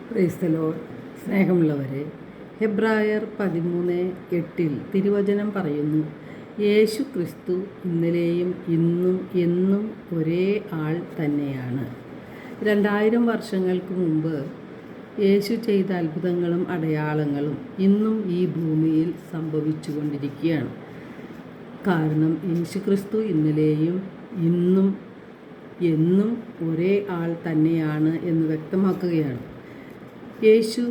Praise the Lord. സ്നേഹമുള്ളവരെ, ഹെബ്രായർ 13:8 തിരുവചനം പറയുന്നു, യേശു ക്രിസ്തു ഇന്നലെയും ഇന്നും എന്നും ഒരേ ആൾ തന്നെയാണ്. 2000 വർഷങ്ങൾക്ക് മുമ്പ് യേശു ചെയ്ത അത്ഭുതങ്ങളും അടയാളങ്ങളും ഇന്നും ഈ ഭൂമിയിൽ സംഭവിച്ചു കൊണ്ടിരിക്കുകയാണ്. കാരണം യേശു ക്രിസ്തു ഇന്നലെയും ഇന്നും എന്നും ഒരേ ആൾ തന്നെയാണ് എന്ന് വ്യക്തമാക്കുകയാണ്. യേശു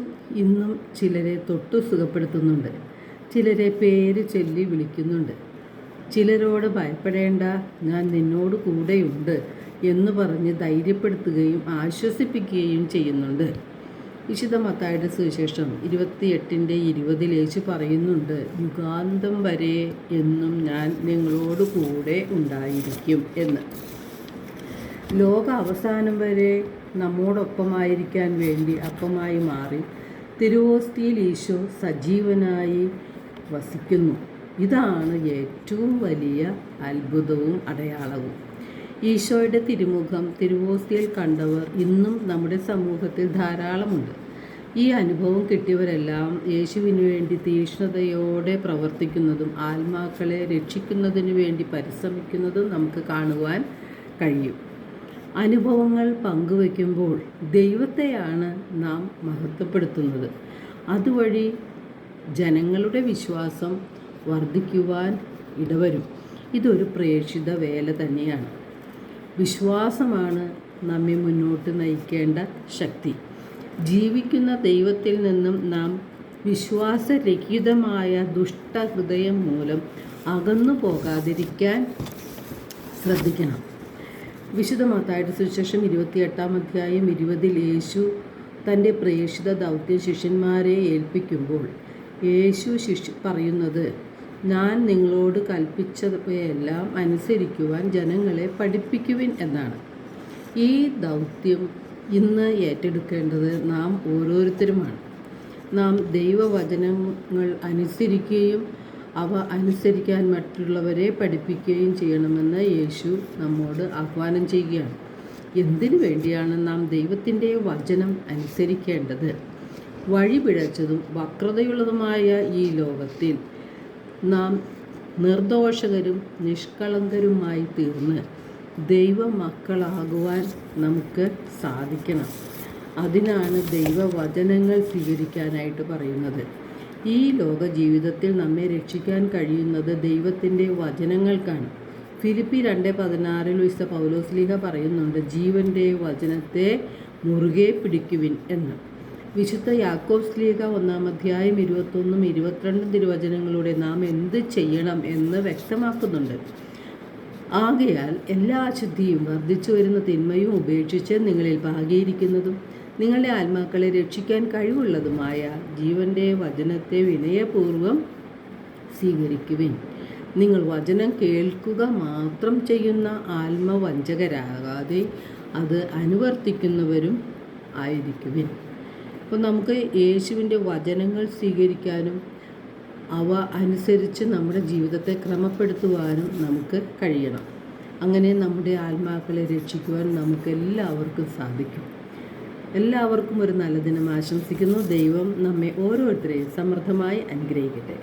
ഇന്നും ചിലരെ തൊട്ടു സുഖപ്പെടുത്തുന്നുണ്ട്, ചിലരെ പേര് ചൊല്ലി വിളിക്കുന്നുണ്ട്, ചിലരോട് ഭയപ്പെടേണ്ട, ഞാൻ നിന്നോട് കൂടെയുണ്ട് എന്ന് പറഞ്ഞ് ധൈര്യപ്പെടുത്തുകയും ആശ്വസിപ്പിക്കുകയും ചെയ്യുന്നുണ്ട്. വിശുദ്ധ മത്തായിയുടെ സുവിശേഷം 28:20 യേശു പറയുന്നുണ്ട്, യുഗാന്തം വരെ എന്നും ഞാൻ നിങ്ങളോട് കൂടെ ഉണ്ടായിരിക്കും എന്ന്. ലോക അവസാനം വരെ നമ്മോടൊപ്പമായിരിക്കാൻ വേണ്ടി അപ്പമായി മാറി തിരുവോസ്തിയിൽ ഈശോ സജീവനായി വസിക്കുന്നു. ഇതാണ് ഏറ്റവും വലിയ അത്ഭുതവും അടയാളവും. ഈശോയുടെ തിരുമുഖം തിരുവോസ്തിയിൽ കണ്ടവർ ഇന്നും നമ്മുടെ സമൂഹത്തിൽ ധാരാളമുണ്ട്. ഈ അനുഭവം കിട്ടിയവരെല്ലാം യേശുവിനു വേണ്ടി തീക്ഷ്ണതയോടെ പ്രവർത്തിക്കുന്നതും ആത്മാക്കളെ രക്ഷിക്കുന്നതിനു വേണ്ടി പരിശ്രമിക്കുന്നതും നമുക്ക് കാണുവാൻ കഴിയും. അനുഭവങ്ങൾ പങ്കുവയ്ക്കുമ്പോൾ ദൈവത്തെയാണ് നാം മഹത്വപ്പെടുത്തുന്നത്. അതുവഴി ജനങ്ങളുടെ വിശ്വാസം വർദ്ധിക്കുവാൻ ഇടവരും. ഇതൊരു പ്രേക്ഷിത വേല തന്നെയാണ്. വിശ്വാസമാണ് നമ്മെ മുന്നോട്ട് നയിക്കേണ്ട ശക്തി. ജീവിക്കുന്ന ദൈവത്തിൽ നിന്നും നാം വിശ്വാസരഹിതമായ ദുഷ്ടഹൃദയം മൂലം അകന്നു പോകാതിരിക്കാൻ ശ്രദ്ധിക്കണം. വിശുദ്ധ മത്തായിയുടെ സുവിശേഷം 28:20 യേശു തൻ്റെ പ്രേക്ഷിത ദൗത്യ ശിഷ്യന്മാരെ ഏൽപ്പിക്കുമ്പോൾ യേശു പറയുന്നത്, ഞാൻ നിങ്ങളോട് കൽപ്പിച്ചവയെല്ലാം അനുസരിക്കുവാൻ ജനങ്ങളെ പഠിപ്പിക്കുവിൻ എന്നാണ്. ഈ ദൗത്യം ഇന്ന് ഏറ്റെടുക്കേണ്ടത് നാം ഓരോരുത്തരുമാണ്. നാം ദൈവവചനങ്ങൾ അനുസരിക്കുകയും അവ അനുസരിക്കാൻ മറ്റുള്ളവരെ പഠിപ്പിക്കുകയും ചെയ്യണമെന്ന് യേശു നമ്മോട് ആഹ്വാനം ചെയ്യുകയാണ്. എന്തിനു വേണ്ടിയാണ് നാം ദൈവത്തിൻ്റെ വചനം അനുസരിക്കേണ്ടത്? വഴിപിഴച്ചതും വക്രതയുള്ളതുമായ ഈ ലോകത്തിൽ നാം നിർദോഷകരും നിഷ്കളങ്കരുമായി തീർന്ന് ദൈവമക്കളാകുവാൻ നമുക്ക് സാധിക്കണം. അതിനാണ് ദൈവവചനങ്ങൾ സ്വീകരിക്കാനായിട്ട് പറയുന്നത്. ഈ ലോക ജീവിതത്തിൽ നമ്മെ രക്ഷിക്കാൻ കഴിയുന്നത് ദൈവത്തിൻ്റെ വചനങ്ങൾക്കാണ്. ഫിലിപ്പി 2:16 വിശുദ്ധ പൗലോസ്ലീഹ പറയുന്നുണ്ട്, ജീവൻ്റെ വചനത്തെ മുറുകെ പിടിക്കുവിൻ എന്ന്. വിശുദ്ധ യാക്കോബ് ശ്ലീഹ 1:21-22 തിരുവചനങ്ങളിലൂടെ നാം എന്ത് ചെയ്യണം എന്ന് വ്യക്തമാക്കുന്നുണ്ട്. ആകയാൽ എല്ലാ അശുദ്ധിയും വർദ്ധിച്ചു വരുന്ന തിന്മയും ഉപേക്ഷിച്ച് നിങ്ങളിൽ ഭാഗിയിരിക്കുന്നതും നിങ്ങളുടെ ആത്മാക്കളെ രക്ഷിക്കാൻ കഴിവുള്ളതുമായ ജീവൻ്റെ വചനത്തെ വിനയപൂർവ്വം സ്വീകരിക്കുവിൻ. നിങ്ങൾ വചനം കേൾക്കുക മാത്രം ചെയ്യുന്ന ആത്മവഞ്ചകരാകാതെ അത് അനുവർത്തിക്കുന്നവരും ആയിരിക്കുവിൻ. അപ്പോൾ നമുക്ക് യേശുവിൻ്റെ വചനങ്ങൾ സ്വീകരിക്കാനും അവ അനുസരിച്ച് നമ്മുടെ ജീവിതത്തെ ക്രമപ്പെടുത്തുവാനും നമുക്ക് കഴിയണം. അങ്ങനെ നമ്മുടെ ആത്മാക്കളെ രക്ഷിക്കുവാൻ നമുക്ക് എല്ലാവർക്കും സാധിക്കും. എല്ലാവർക്കും ഒരു നല്ല ദിനം ആശംസിക്കുന്നു. ദൈവം നമ്മെ ഓരോരുത്തരെയും സമൃദ്ധമായി അനുഗ്രഹിക്കട്ടെ.